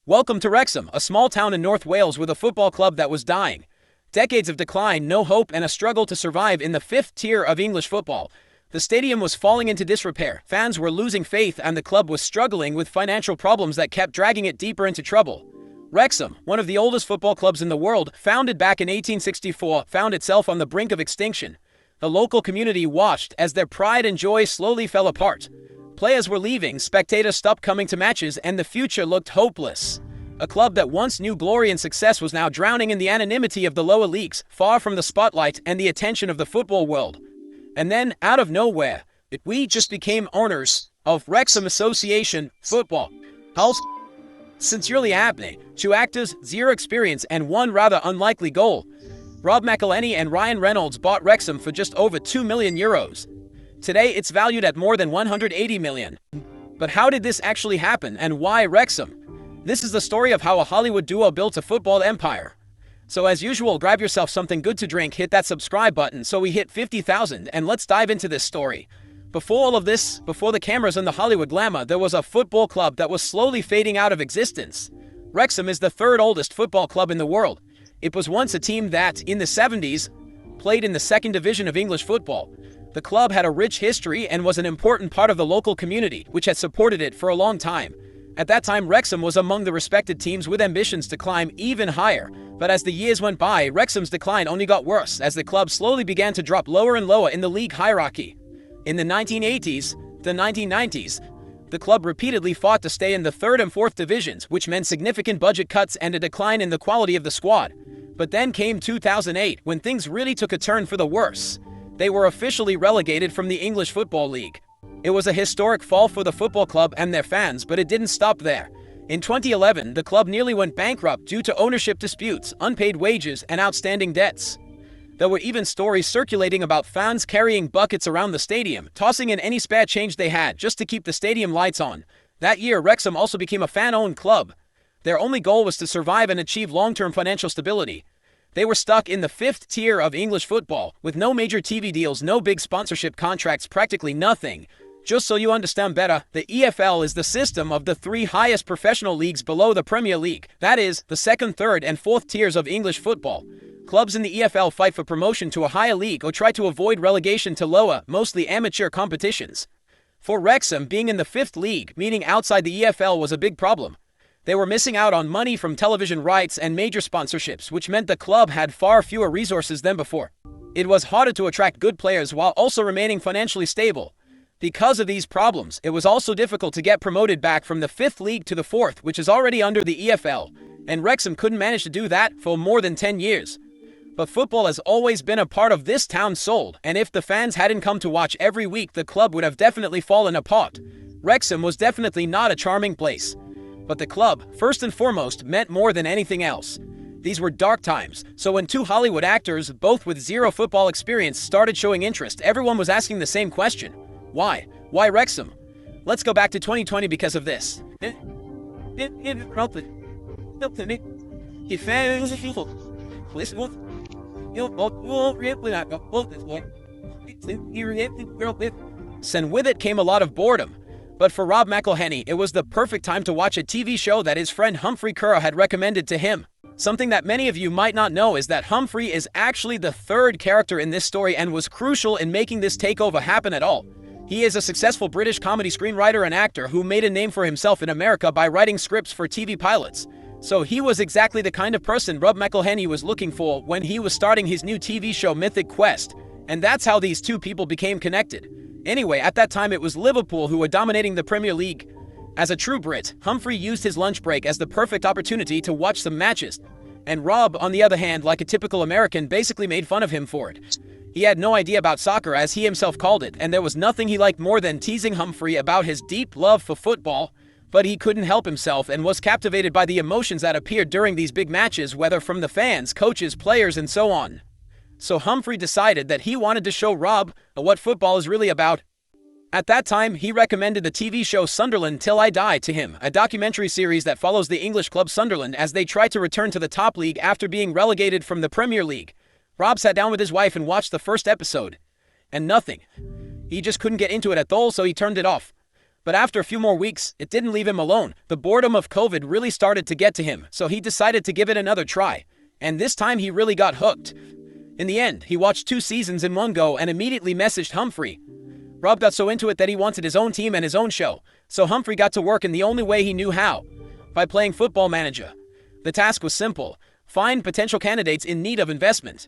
Welcome to Wrexham, a small town in North Wales with a football club that was dying. Decades of decline, no hope, and a struggle to survive in the fifth tier of English football. The stadium was falling into disrepair, fans were losing faith, and the club was struggling with financial problems that kept dragging it deeper into trouble. Wrexham, one of the oldest football clubs in the world, founded back in 1864, found itself on the brink of extinction. The local community watched as their pride and joy slowly fell apart. Players were leaving, spectators stopped coming to matches, and the future looked hopeless. A club that once knew glory and success was now drowning in the anonymity of the lower leagues, far from the spotlight and the attention of the football world. And then, out of nowhere, we just became owners of Wrexham Association Football. House sincerely happening. 2 actors, 0 experience, and 1 rather unlikely goal. Rob McElhenney and Reynolds bought Wrexham for just over €2 million. Today, it's valued at more than $180 million. But how did this actually happen, and why Wrexham? This is the story of how a Hollywood duo built a football empire. So as usual, grab yourself something good to drink, hit that subscribe button so we hit 50,000, and let's dive into this story. Before all of this, before the cameras and the Hollywood glamour, there was a football club that was slowly fading out of existence. Wrexham is the 3rd oldest football club in the world. It was once a team that, in the 70s, played in the 2nd division of English football. The club had a rich history and was an important part of the local community, which had supported it for a long time. At that time, Wrexham was among the respected teams with ambitions to climb even higher. But as the years went by, Wrexham's decline only got worse as the club slowly began to drop lower and lower in the league hierarchy. In the 1980s, the 1990s, the club repeatedly fought to stay in the 3rd and 4th divisions, which meant significant budget cuts and a decline in the quality of the squad. But then came 2008, when things really took a turn for the worse. They were officially relegated from the English Football League. It was a historic fall for the football club and their fans, but it didn't stop there. In 2011, the club nearly went bankrupt due to ownership disputes, unpaid wages, and outstanding debts. There were even stories circulating about fans carrying buckets around the stadium, tossing in any spare change they had just to keep the stadium lights on. That year, Wrexham also became a fan-owned club. Their only goal was to survive and achieve long-term financial stability. They were stuck in the 5th tier of English football, with no major TV deals, no big sponsorship contracts, practically nothing. Just so you understand better, the EFL is the system of the 3 highest professional leagues below the Premier League. That is, the 2nd, 3rd, and 4th tiers of English football. Clubs in the EFL fight for promotion to a higher league or try to avoid relegation to lower, mostly amateur competitions. For Wrexham, being in the 5th league, meaning outside the EFL, was a big problem. They were missing out on money from television rights and major sponsorships, which meant the club had far fewer resources than before. It was harder to attract good players while also remaining financially stable. Because of these problems, it was also difficult to get promoted back from the 5th league to the 4th, which is already under the EFL, and Wrexham couldn't manage to do that for more than 10 years. But football has always been a part of this town's soul, and if the fans hadn't come to watch every week, the club would have definitely fallen apart. Wrexham was definitely not a charming place. But the club, first and foremost, meant more than anything else. These were dark times, so when 2 Hollywood actors, both with 0 football experience, started showing interest, everyone was asking the same question. Why? Why Wrexham? Let's go back to 2020 because of this. And with it came a lot of boredom. But for Rob McElhenney, it was the perfect time to watch a TV show that his friend Humphrey Curr had recommended to him. Something that many of you might not know is that Humphrey is actually the 3rd character in this story and was crucial in making this takeover happen at all. He is a successful British comedy screenwriter and actor who made a name for himself in America by writing scripts for TV pilots. So he was exactly the kind of person Rob McElhenney was looking for when he was starting his new TV show Mythic Quest. And that's how these 2 people became connected. Anyway, at that time it was Liverpool who were dominating the Premier League. As a true Brit, Humphrey used his lunch break as the perfect opportunity to watch some matches. And Rob, on the other hand, like a typical American, basically made fun of him for it. He had no idea about soccer, as he himself called it, and there was nothing he liked more than teasing Humphrey about his deep love for football. But he couldn't help himself and was captivated by the emotions that appeared during these big matches, whether from the fans, coaches, players, and so on. So Humphrey decided that he wanted to show Rob what football is really about. At that time, he recommended the TV show Sunderland Till I Die to him, a documentary series that follows the English club Sunderland as they try to return to the top league after being relegated from the Premier League. Rob sat down with his wife and watched the first episode. And nothing. He just couldn't get into it at all, so he turned it off. But after a few more weeks, it didn't leave him alone. The boredom of COVID really started to get to him, so he decided to give it another try. And this time he really got hooked. In the end, he watched 2 seasons in one go and immediately messaged Humphrey. Rob got so into it that he wanted his own team and his own show, so Humphrey got to work in the only way he knew how, by playing Football Manager. The task was simple: find potential candidates in need of investment.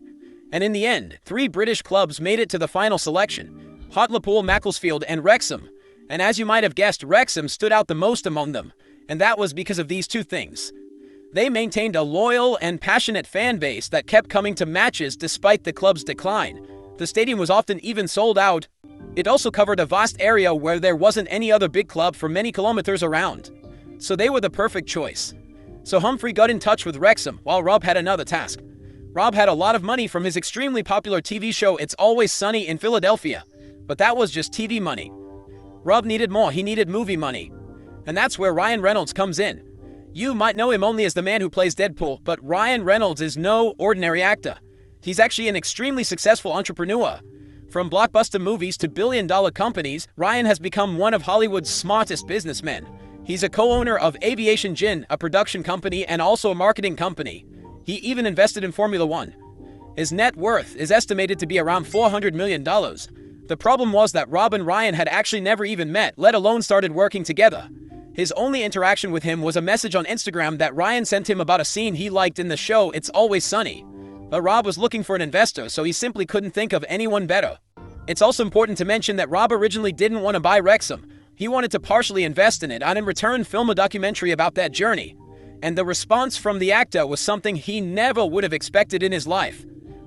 And in the end, 3 British clubs made it to the final selection: Hartlepool, Macclesfield, and Wrexham. And as you might have guessed, Wrexham stood out the most among them, and that was because of these 2 things. They maintained a loyal and passionate fan base that kept coming to matches despite the club's decline. The stadium was often even sold out. It also covered a vast area where there wasn't any other big club for many kilometers around. So they were the perfect choice. So Humphrey got in touch with Wrexham, while Rob had another task. Rob had a lot of money from his extremely popular TV show It's Always Sunny in Philadelphia, but that was just TV money. Rob needed more. He needed movie money. And that's where Ryan Reynolds comes in. You might know him only as the man who plays Deadpool, but Ryan Reynolds is no ordinary actor. He's actually an extremely successful entrepreneur. From blockbuster movies to billion-dollar companies, Ryan has become one of Hollywood's smartest businessmen. He's a co-owner of Aviation Gin, a production company and also a marketing company. He even invested in Formula One. His net worth is estimated to be around $400 million. The problem was that Rob and Ryan had actually never even met, let alone started working together. His only interaction with him was a message on Instagram that Ryan sent him about a scene he liked in the show It's Always Sunny. But Rob was looking for an investor, so he simply couldn't think of anyone better. It's also important to mention that Rob originally didn't want to buy Wrexham. He wanted to partially invest in it and in return film a documentary about that journey. And the response from the actor was something he never would have expected in his life.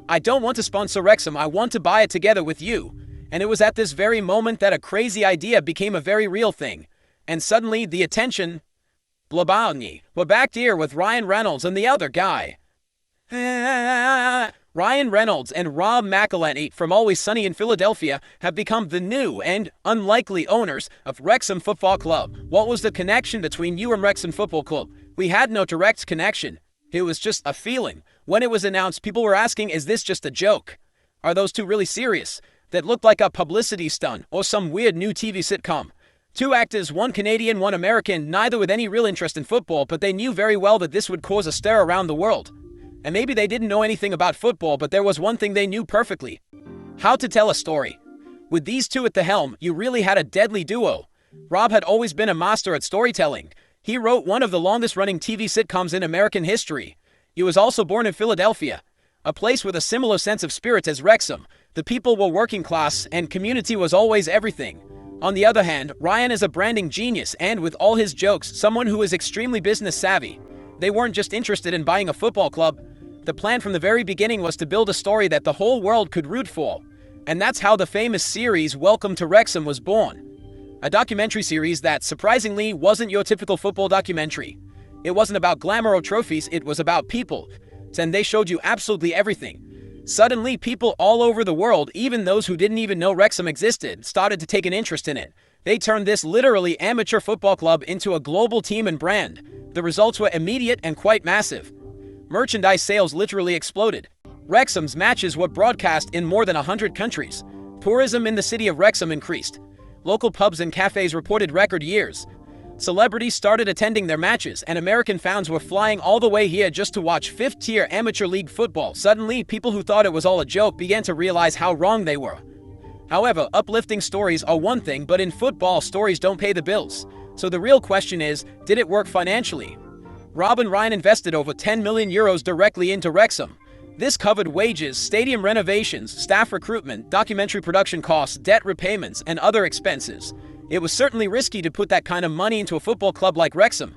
"I don't want to sponsor Wrexham, I want to buy it together with you." And it was at this very moment that a crazy idea became a very real thing. And suddenly, the attention, Blabalny, were back here with Ryan Reynolds and the other guy. Ryan Reynolds and Rob McElhenney from Always Sunny in Philadelphia have become the new and unlikely owners of Wrexham Football Club. What was the connection between you and Wrexham Football Club? We had no direct connection. It was just a feeling. When it was announced, people were asking, is this just a joke? Are those 2 really serious? That looked like a publicity stunt or some weird new TV sitcom. 2 actors, 1 Canadian, 1 American, neither with any real interest in football, but they knew very well that this would cause a stir around the world. And maybe they didn't know anything about football, but there was one thing they knew perfectly: how to tell a story. With these 2 at the helm, you really had a deadly duo. Rob had always been a master at storytelling. He wrote one of the longest-running TV sitcoms in American history. He was also born in Philadelphia, a place with a similar sense of spirit as Wrexham. The people were working class, and community was always everything. On the other hand, Ryan is a branding genius and, with all his jokes, someone who is extremely business savvy. They weren't just interested in buying a football club. The plan from the very beginning was to build a story that the whole world could root for. And that's how the famous series Welcome to Wrexham was born. A documentary series that, surprisingly, wasn't your typical football documentary. It wasn't about glamour or trophies, it was about people. And they showed you absolutely everything. Suddenly, people all over the world, even those who didn't even know Wrexham existed, started to take an interest in it. They turned this literally amateur football club into a global team and brand. The results were immediate and quite massive. Merchandise sales literally exploded. Wrexham's matches were broadcast in more than 100 countries. Tourism in the city of Wrexham increased. Local pubs and cafes reported record years. Celebrities started attending their matches, and American fans were flying all the way here just to watch 5th-tier amateur league football. Suddenly, people who thought it was all a joke began to realize how wrong they were. However, uplifting stories are one thing, but in football, stories don't pay the bills. So the real question is, did it work financially? Rob and Ryan invested over €10 million directly into Wrexham. This covered wages, stadium renovations, staff recruitment, documentary production costs, debt repayments, and other expenses. It was certainly risky to put that kind of money into a football club like Wrexham.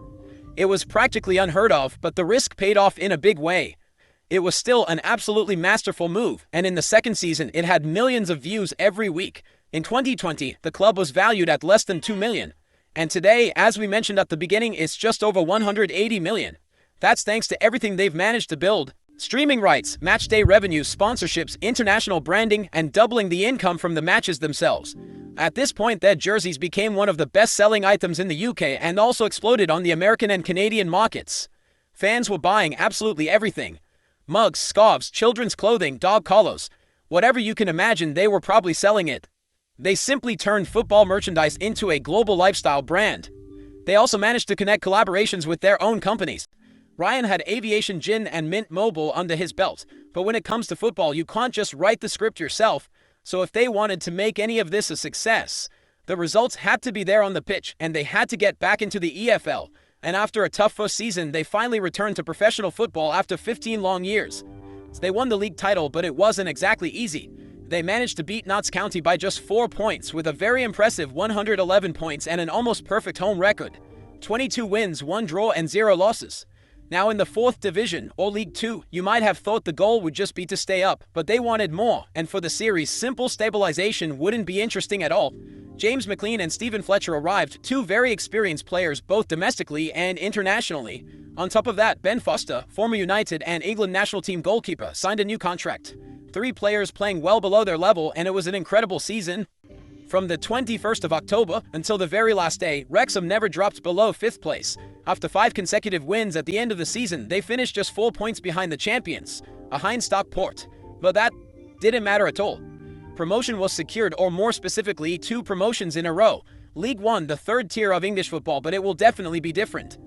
It was practically unheard of, but the risk paid off in a big way. It was still an absolutely masterful move, and in the second season, it had millions of views every week. In 2020, the club was valued at less than $2 million. And today, as we mentioned at the beginning, it's just over $180 million. That's thanks to everything they've managed to build. Streaming rights, matchday revenues, sponsorships, international branding, and doubling the income from the matches themselves. At this point, their jerseys became one of the best-selling items in the UK and also exploded on the American and Canadian markets. Fans were buying absolutely everything. Mugs, scarves, children's clothing, dog collars. Whatever you can imagine, they were probably selling it. They simply turned football merchandise into a global lifestyle brand. They also managed to connect collaborations with their own companies. Ryan had Aviation Gin and Mint Mobile under his belt, but when it comes to football, you can't just write the script yourself, so if they wanted to make any of this a success, the results had to be there on the pitch, and they had to get back into the EFL, and after a tough first season, they finally returned to professional football after 15 long years. They won the league title, but it wasn't exactly easy. They managed to beat Notts County by just 4 points with a very impressive 111 points and an almost perfect home record. 22 wins, 1 draw and 0 losses. Now in the 4th Division, or League 2, you might have thought the goal would just be to stay up, but they wanted more, and for the series, simple stabilization wouldn't be interesting at all. James McLean and Stephen Fletcher arrived, 2 very experienced players both domestically and internationally. On top of that, Ben Foster, former United and England national team goalkeeper, signed a new contract. 3 players playing well below their level, and it was an incredible season. From the 21st of October until the very last day, Wrexham never dropped below 5th place. After 5 consecutive wins at the end of the season, they finished just 4 points behind the champions, behind Stockport. But that didn't matter at all. Promotion was secured, or more specifically, 2 promotions in a row. League 1, the 3rd tier of English football, but it will definitely be different.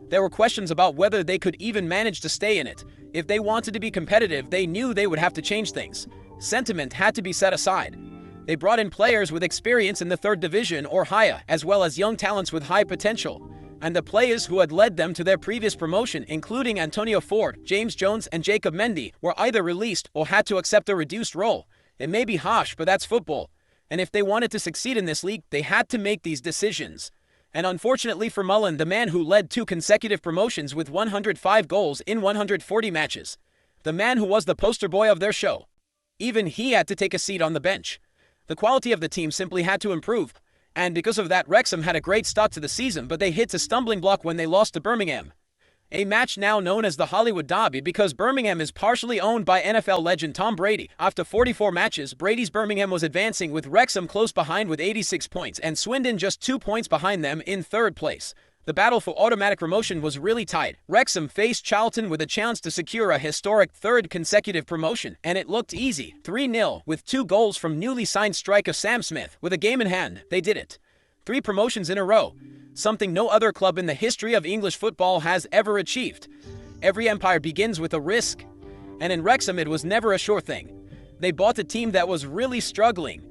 There were questions about whether they could even manage to stay in it. If they wanted to be competitive, they knew they would have to change things. Sentiment had to be set aside. They brought in players with experience in the 3rd division or higher, as well as young talents with high potential. And the players who had led them to their previous promotion, including Antonio Ford, James Jones, and Jacob Mendy, were either released or had to accept a reduced role. It may be harsh, but that's football. And if they wanted to succeed in this league, they had to make these decisions. And unfortunately for Mullen, the man who led 2 consecutive promotions with 105 goals in 140 matches, the man who was the poster boy of their show, even he had to take a seat on the bench. The quality of the team simply had to improve, and because of that, Wrexham had a great start to the season, but they hit a stumbling block when they lost to Birmingham. A match now known as the Hollywood Derby because Birmingham is partially owned by NFL legend Tom Brady. After 44 matches, Brady's Birmingham was advancing with Wrexham close behind with 86 points and Swindon just 2 points behind them in 3rd place. The battle for automatic promotion was really tight. Wrexham faced Charlton with a chance to secure a historic 3rd consecutive promotion, and it looked easy. 3-0 with 2 goals from newly signed striker Sam Smith. With a game in hand, they did it. 3 promotions in a row. Something no other club in the history of English football has ever achieved. Every empire begins with a risk, and in Wrexham it was never a sure thing. They bought a team that was really struggling.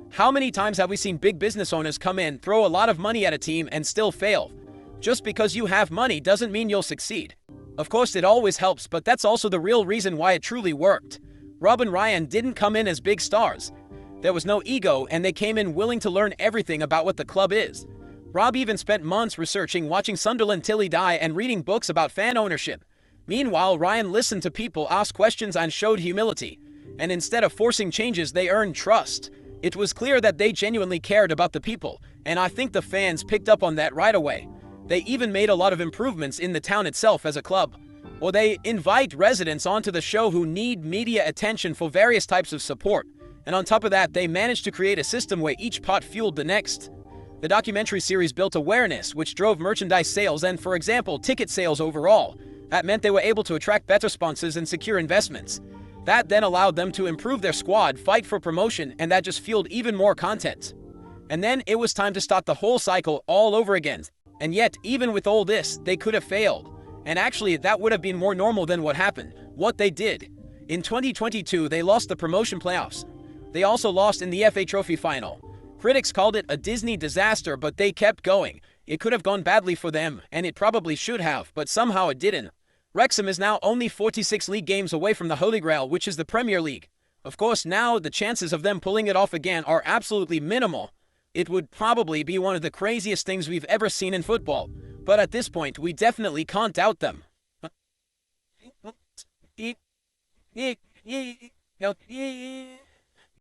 How many times have we seen big business owners come in, throw a lot of money at a team, and still fail? Just because you have money doesn't mean you'll succeed. Of course it always helps, but that's also the real reason why it truly worked. Rob and Ryan didn't come in as big stars. There was no ego, and they came in willing to learn everything about what the club is. Rob even spent months researching, watching Sunderland till he died, and reading books about fan ownership. Meanwhile, Ryan listened to people, asked questions, and showed humility. And instead of forcing changes, they earned trust. It was clear that they genuinely cared about the people, and I think the fans picked up on that right away. They even made a lot of improvements in the town itself as a club. Or they invite residents onto the show who need media attention for various types of support. And on top of that, they managed to create a system where each pot fueled the next. The documentary series built awareness, which drove merchandise sales and, for example, ticket sales overall. That meant they were able to attract better sponsors and secure investments. That then allowed them to improve their squad, fight for promotion, and that just fueled even more content. And then it was time to start the whole cycle all over again. And yet, even with all this, they could have failed. And actually, that would have been more normal than what happened, what they did. In 2022, they lost the promotion playoffs. They also lost in the FA Trophy final. Critics called it a Disney disaster, but they kept going. It could have gone badly for them, and it probably should have, but somehow it didn't. Wrexham is now only 46 league games away from the Holy Grail, which is the Premier League. Of course, now the chances of them pulling it off again are absolutely minimal. It would probably be one of the craziest things we've ever seen in football, but at this point, we definitely can't doubt them.